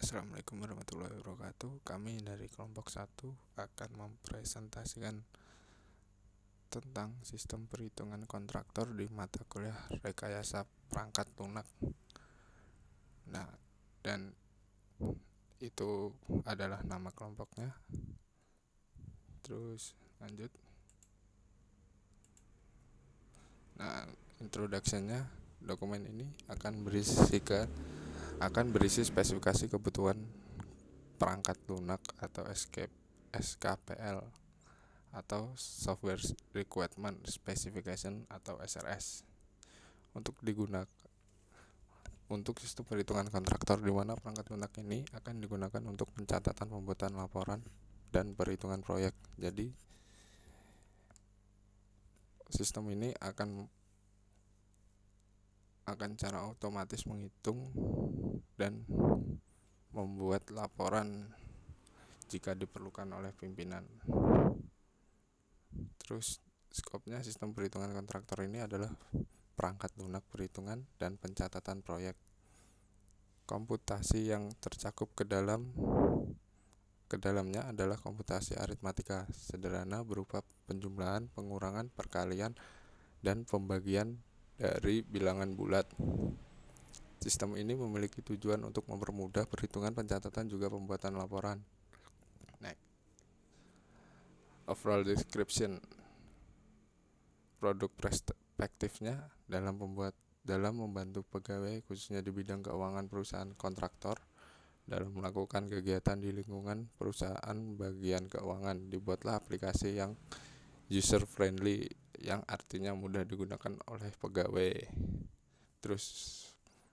Assalamualaikum warahmatullahi wabarakatuh. Kami dari kelompok 1 akan mempresentasikan tentang sistem perhitungan kontraktor di mata kuliah rekayasa perangkat lunak. Nah, dan itu adalah nama kelompoknya. Terus lanjut. Nah, introduction-nya, dokumen ini akan berisi spesifikasi kebutuhan perangkat lunak atau SKPL atau Software Requirement Specification atau SRS untuk digunakan untuk sistem perhitungan kontraktor, di mana perangkat lunak ini akan digunakan untuk pencatatan, pembuatan laporan, dan perhitungan proyek. Jadi sistem ini akan secara otomatis menghitung dan membuat laporan jika diperlukan oleh pimpinan. Terus skopnya sistem perhitungan kontraktor ini adalah perangkat lunak perhitungan dan pencatatan proyek. Komputasi yang tercakup ke dalamnya adalah komputasi aritmatika sederhana berupa penjumlahan, pengurangan, perkalian, dan pembagian dari bilangan bulat. Sistem ini memiliki tujuan untuk mempermudah perhitungan, pencatatan, juga pembuatan laporan. Next. Overall description. Produk perspektifnya dalam membantu pegawai khususnya di bidang keuangan perusahaan kontraktor dalam melakukan kegiatan di lingkungan perusahaan bagian keuangan. Dibuatlah aplikasi yang user friendly, yang artinya mudah digunakan oleh pegawai. Terus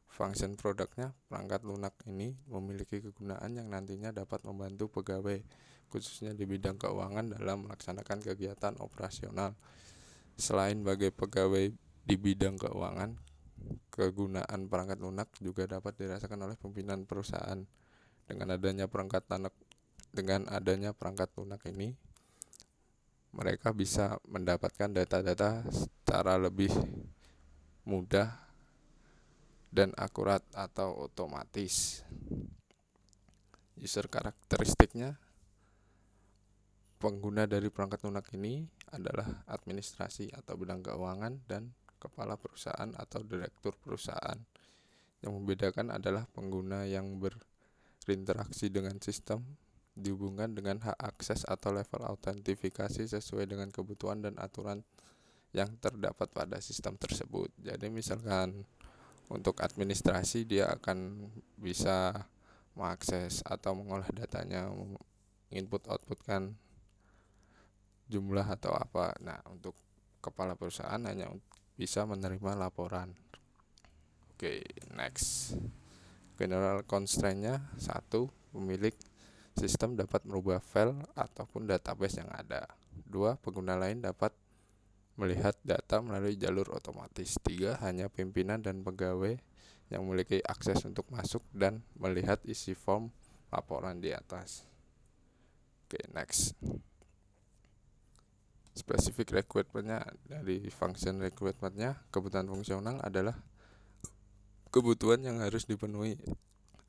function produknya, perangkat lunak ini memiliki kegunaan yang nantinya dapat membantu pegawai khususnya di bidang keuangan dalam melaksanakan kegiatan operasional. Selain sebagai pegawai di bidang keuangan, kegunaan perangkat lunak juga dapat dirasakan oleh pimpinan perusahaan. Dengan adanya perangkat lunak ini, mereka bisa mendapatkan data-data secara lebih mudah dan akurat atau otomatis. User karakteristiknya, pengguna dari perangkat lunak ini adalah administrasi atau bidang keuangan dan kepala perusahaan atau direktur perusahaan. Yang membedakan adalah pengguna yang berinteraksi dengan sistem dihubungkan dengan hak akses atau level autentifikasi sesuai dengan kebutuhan dan aturan yang terdapat pada sistem tersebut. Jadi misalkan untuk administrasi, dia akan bisa mengakses atau mengolah datanya, input outputkan jumlah atau apa. Nah, untuk kepala perusahaan hanya bisa menerima laporan. Oke, next. General constraint-nya, 1. Pemilik sistem dapat merubah file ataupun database yang ada. 2. Pengguna lain dapat melihat data melalui jalur otomatis. 3. Hanya pimpinan dan pegawai yang memiliki akses untuk masuk dan melihat isi form laporan di atas. Oke, next. Specific requirement-nya, dari function requirement-nya, kebutuhan fungsional adalah kebutuhan yang harus dipenuhi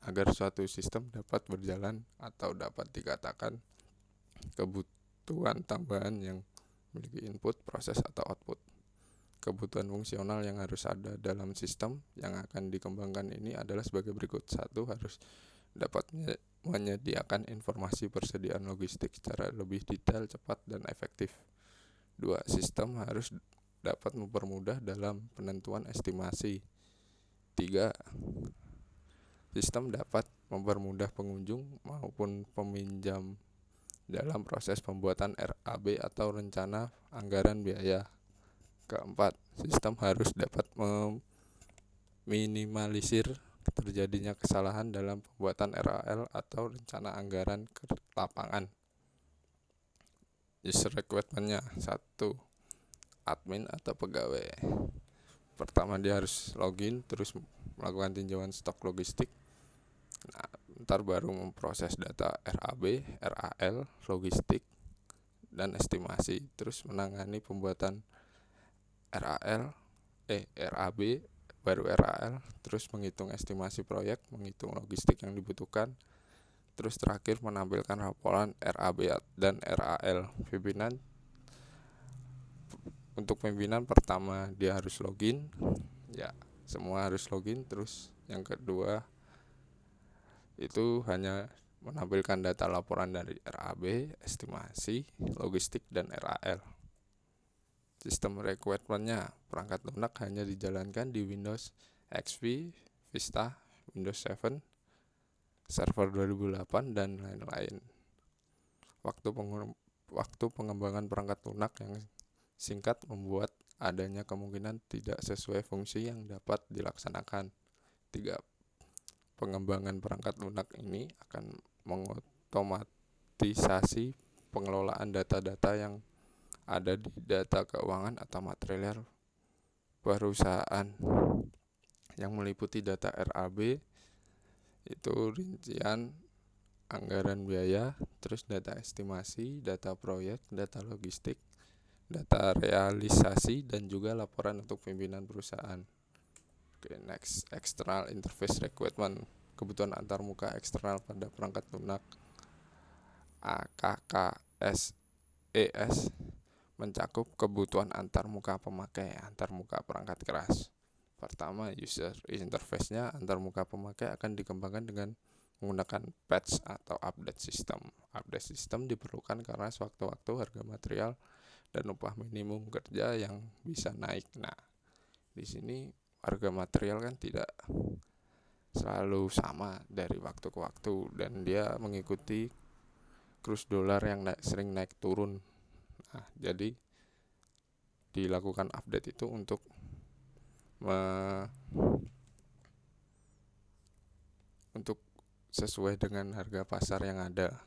agar suatu sistem dapat berjalan atau dapat dikatakan kebutuhan tambahan yang memiliki input, proses, atau output. Kebutuhan fungsional yang harus ada dalam sistem yang akan dikembangkan ini adalah sebagai berikut. 1. Harus dapat menyediakan informasi persediaan logistik secara lebih detail, cepat, dan efektif. 2. Sistem harus dapat mempermudah dalam penentuan estimasi. 3. Sistem dapat mempermudah pengunjung maupun peminjam dalam proses pembuatan RAB atau rencana anggaran biaya. 4. Sistem harus dapat meminimalisir terjadinya kesalahan dalam pembuatan RAL atau rencana anggaran ke lapangan. User requirement-nya, 1. Admin atau pegawai. Pertama, dia harus login, terus melakukan tinjauan stok logistik. Nah, ntar baru memproses data RAB, RAL, logistik, dan estimasi. Terus menangani pembuatan RAB, baru RAL, terus menghitung estimasi proyek, menghitung logistik yang dibutuhkan, Terus terakhir menampilkan laporan RAB dan RAL. Untuk pimpinan pertama dia harus login, ya semua harus login. Terus yang kedua itu hanya menampilkan data laporan dari RAB, estimasi, logistik, dan RAL. Sistem requirement-nya, perangkat lunak hanya dijalankan di Windows XP, Vista, Windows 7, Server 2008, dan lain-lain. Waktu pengembangan perangkat lunak yang singkat membuat adanya kemungkinan tidak sesuai fungsi yang dapat dilaksanakan. 3. Pengembangan perangkat lunak ini akan mengotomatisasi pengelolaan data-data yang ada di data keuangan atau material perusahaan yang meliputi data RAB, itu rincian anggaran biaya, terus data estimasi, data proyek, data logistik, data realisasi, dan juga laporan untuk pimpinan perusahaan. Oke, next, external interface requirement, kebutuhan antarmuka eksternal pada perangkat lunak AKKSES mencakup kebutuhan antarmuka pemakai, antarmuka perangkat keras. Pertama, user interface-nya antarmuka pemakai akan dikembangkan dengan menggunakan patch atau update system. Update system diperlukan karena sewaktu-waktu harga material dan upah minimum kerja yang bisa naik. Nah, di sini harga material kan tidak selalu sama dari waktu ke waktu, dan dia mengikuti kurs dolar yang sering naik turun. Nah, jadi dilakukan update itu untuk sesuai dengan harga pasar yang ada.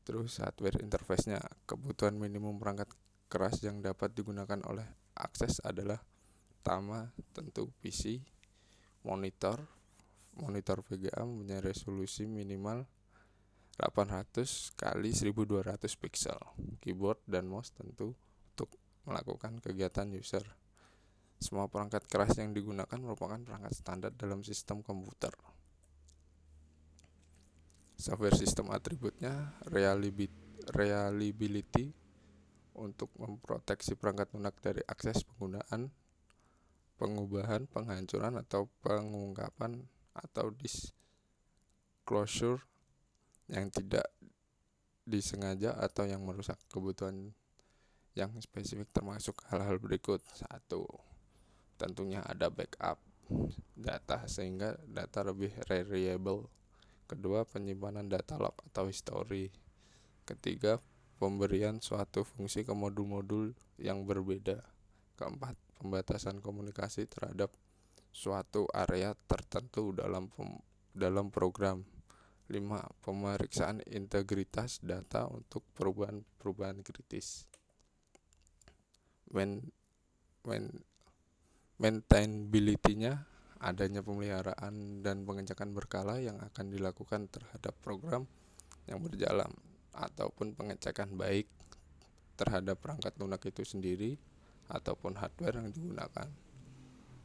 Terus hardware interface-nya, kebutuhan minimum perangkat keras yang dapat digunakan oleh akses adalah pertama tentu PC, monitor VGA mempunyai resolusi minimal 800 kali 1200 pixel, keyboard dan mouse tentu untuk melakukan kegiatan user. Semua perangkat keras yang digunakan merupakan perangkat standar dalam sistem komputer. Software system atributnya, reliability untuk memproteksi perangkat lunak dari akses penggunaan, pengubahan, penghancuran, atau pengungkapan atau disclosure yang tidak disengaja atau yang merusak kebutuhan yang spesifik, termasuk hal-hal berikut. 1. Tentunya ada backup data sehingga data lebih reliable. 2. Penyimpanan data log atau history. 3. Pemberian suatu fungsi ke modul-modul yang berbeda. 4. Pembatasan komunikasi terhadap suatu area tertentu dalam program. 5. Pemeriksaan integritas data untuk perubahan kritis. Maintainability-nya, adanya pemeliharaan dan pengecekan berkala yang akan dilakukan terhadap program yang berjalan, ataupun pengecekan baik terhadap perangkat lunak itu sendiri ataupun hardware yang digunakan.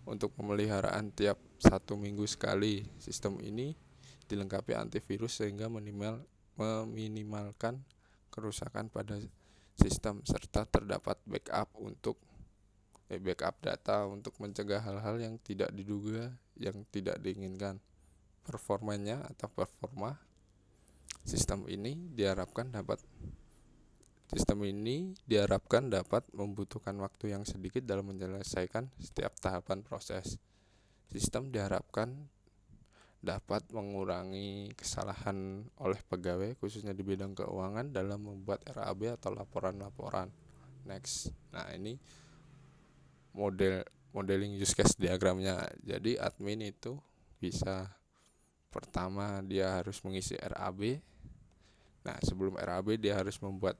Untuk pemeliharaan tiap 1 minggu sekali, sistem ini dilengkapi antivirus sehingga meminimalkan kerusakan pada sistem, serta terdapat backup data untuk mencegah hal-hal yang tidak diduga yang tidak diinginkan. Performa sistem ini diharapkan dapat membutuhkan waktu yang sedikit dalam menyelesaikan setiap tahapan proses. Sistem diharapkan dapat mengurangi kesalahan oleh pegawai, khususnya di bidang keuangan, dalam membuat RAB atau laporan-laporan. Next. Nah, ini modeling use case diagramnya. Jadi admin itu bisa, pertama dia harus mengisi RAB. Nah, sebelum RAB dia harus membuat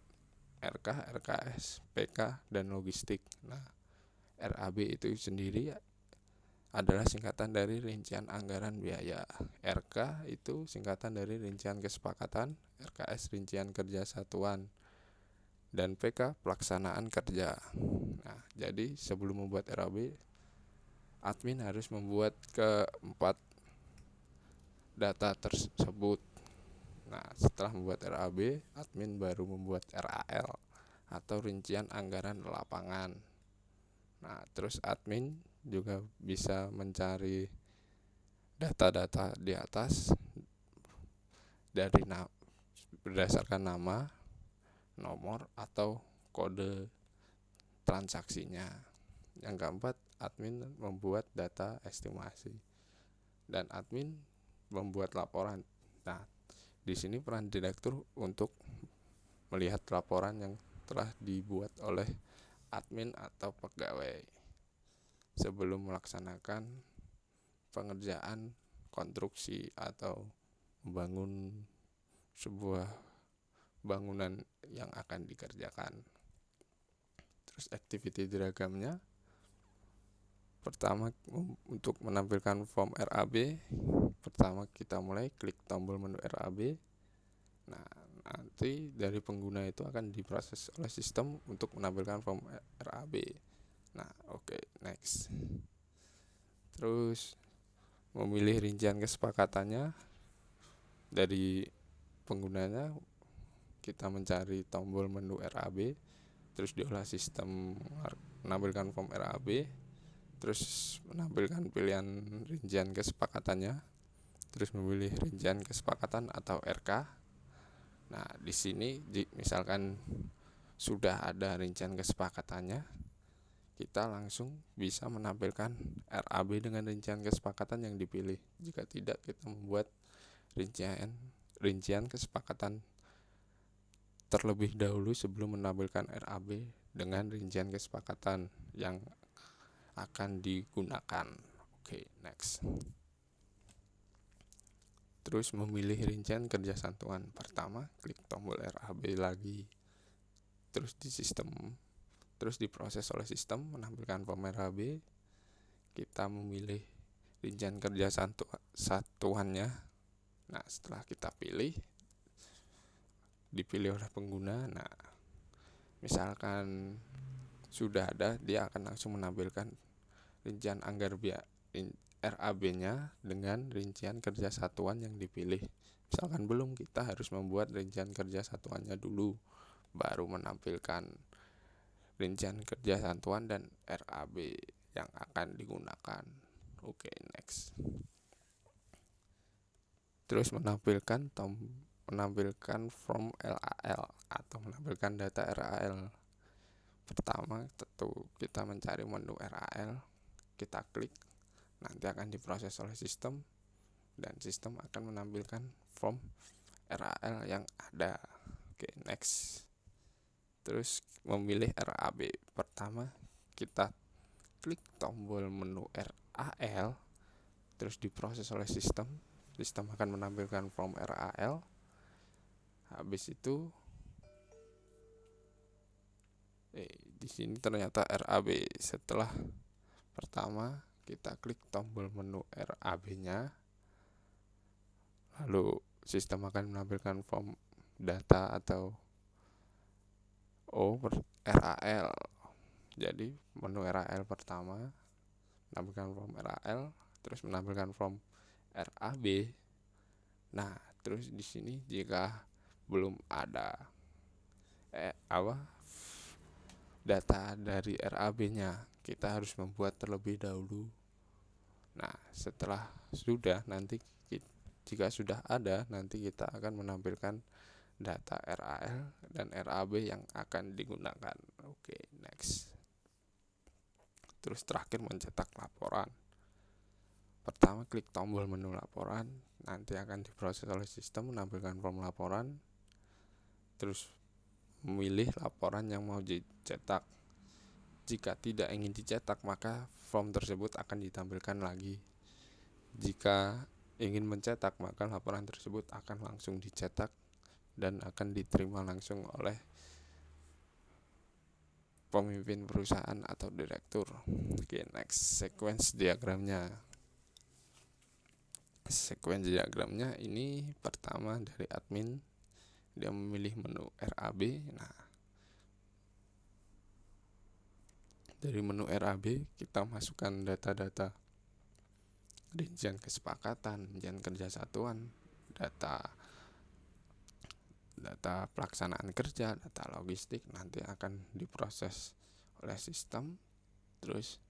RK, RKS, PK, dan logistik. Nah, RAB itu sendiri adalah singkatan dari rincian anggaran biaya. RK itu singkatan dari rincian kesepakatan, RKS rincian kerja satuan, dan PK pelaksanaan kerja. Nah, jadi sebelum membuat RAB, admin harus membuat keempat data tersebut. Nah, setelah membuat RAB, admin baru membuat RAL atau rincian anggaran lapangan. Nah, terus admin juga bisa mencari data-data di atas dari berdasarkan nama, nomor, atau kode transaksinya. Yang keempat, admin membuat data estimasi dan admin membuat laporan. Nah, di sini peran direktur untuk melihat laporan yang telah dibuat oleh admin atau pegawai sebelum melaksanakan pengerjaan konstruksi atau membangun sebuah bangunan yang akan dikerjakan. Terus activity diagramnya, pertama untuk menampilkan form RAB, pertama kita mulai klik tombol menu RAB. Nah, nanti dari pengguna itu akan diproses oleh sistem untuk menampilkan form RAB. Nah, oke, next. Terus memilih rincian kesepakatannya dari penggunanya, kita mencari tombol menu RAB, terus diolah sistem menampilkan form RAB, terus menampilkan pilihan rincian kesepakatannya, terus memilih rincian kesepakatan atau RK. Nah, di sini misalkan sudah ada rincian kesepakatannya, kita langsung bisa menampilkan RAB dengan rincian kesepakatan yang dipilih. Jika tidak, kita membuat rincian kesepakatan terlebih dahulu sebelum menampilkan RAB dengan rincian kesepakatan yang akan digunakan. Oke, next. Terus memilih rincian kerja satuan. Pertama, klik tombol RAB lagi. Terus di sistem, terus diproses oleh sistem menampilkan form RAB. Kita memilih rincian kerja satuannya. Nah, setelah kita dipilih oleh pengguna. Nah, misalkan sudah ada, dia akan langsung menampilkan rincian RAB-nya dengan rincian kerja satuan yang dipilih. Misalkan belum, kita harus membuat rincian kerja satuannya dulu, baru menampilkan rincian kerja satuan dan RAB yang akan digunakan. Oke, next. Terus menampilkan form LAL atau menampilkan data RAL. Pertama, tentu kita mencari menu RAL, kita klik, nanti akan diproses oleh sistem dan sistem akan menampilkan form RAL yang ada. Oke, next. Terus memilih RAB. Pertama, kita klik tombol menu RAL, terus diproses oleh sistem. Sistem akan menampilkan form RAL. Habis itu di sini ternyata RAB. Setelah pertama kita klik tombol menu RAB-nya, lalu sistem akan menampilkan form data atau RAL. Jadi menu RAL pertama menampilkan form RAL, terus menampilkan form RAB. Nah, terus di sini jika belum ada data dari RAB-nya, kita harus membuat terlebih dahulu. Nah, setelah sudah, nanti jika sudah ada, nanti kita akan menampilkan data RAL dan RAB yang akan digunakan. Oke, next. Terus terakhir mencetak laporan. Pertama, klik tombol menu laporan, nanti akan diproses oleh sistem menampilkan form laporan. Terus memilih laporan yang mau dicetak. Jika tidak ingin dicetak, maka form tersebut akan ditampilkan lagi. Jika ingin mencetak, maka laporan tersebut akan langsung dicetak dan akan diterima langsung oleh pemimpin perusahaan atau direktur. Oke, next. Sequence diagramnya. Sequence diagramnya ini pertama dari admin, dia memilih menu RAB. Nah, dari menu RAB kita masukkan data-data rincian kesepakatan, rincian kerja satuan, data data pelaksanaan kerja, data logistik nanti akan diproses oleh sistem, terus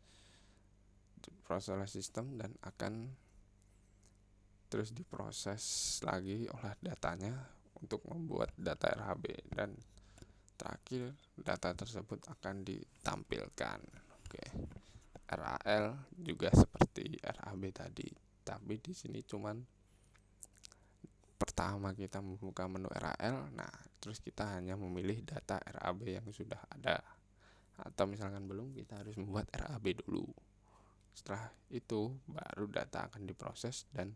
diproses oleh sistem dan akan terus diproses lagi oleh datanya untuk membuat data RHB, dan terakhir data tersebut akan ditampilkan. Oke. RAL juga seperti RAB tadi, tapi di sini cuman pertama kita membuka menu RAL, nah terus kita hanya memilih data RAB yang sudah ada, atau misalkan belum, kita harus membuat RAB dulu. Setelah itu baru data akan diproses dan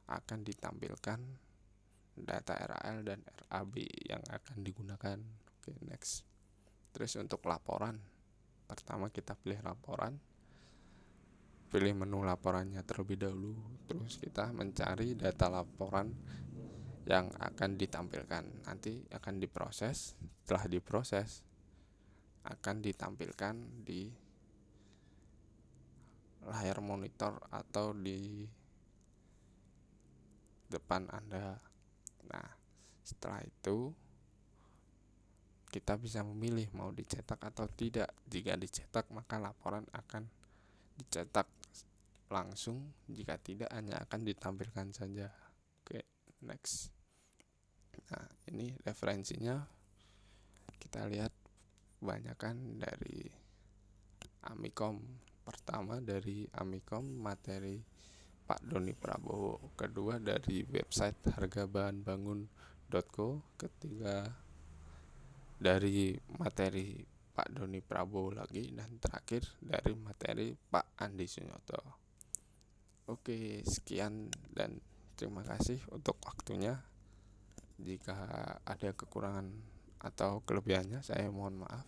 akan ditampilkan data RAL dan RAB yang akan digunakan. Oke, next. Terus untuk laporan, pertama kita pilih laporan, pilih menu laporannya terlebih dahulu, terus kita mencari data laporan yang akan ditampilkan, nanti akan diproses. Setelah diproses akan ditampilkan di layar monitor atau di depan Anda. Nah, setelah itu kita bisa memilih mau dicetak atau tidak. Jika dicetak maka laporan akan dicetak langsung, jika tidak hanya akan ditampilkan saja. Oke, next. Nah, ini referensinya kita lihat kebanyakan dari Amikom. Pertama dari Amikom, materi Pak Doni Prabowo. Kedua dari website hargabahanbangun.co. Ketiga dari materi Pak Doni Prabowo lagi, dan terakhir dari materi Pak Andi Sunyoto. Oke, sekian dan terima kasih untuk waktunya. Jika ada kekurangan atau kelebihannya saya mohon maaf.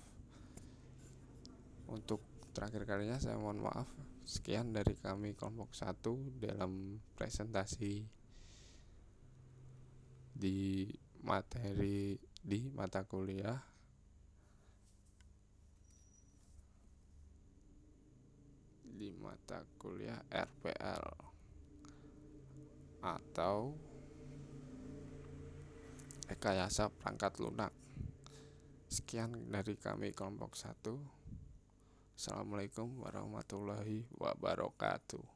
Untuk terakhir kalinya saya mohon maaf. Sekian dari kami kelompok 1 dalam presentasi di materi di mata kuliah RPL atau rekayasa perangkat lunak. Sekian dari kami kelompok 1. Assalamualaikum warahmatullahi wabarakatuh.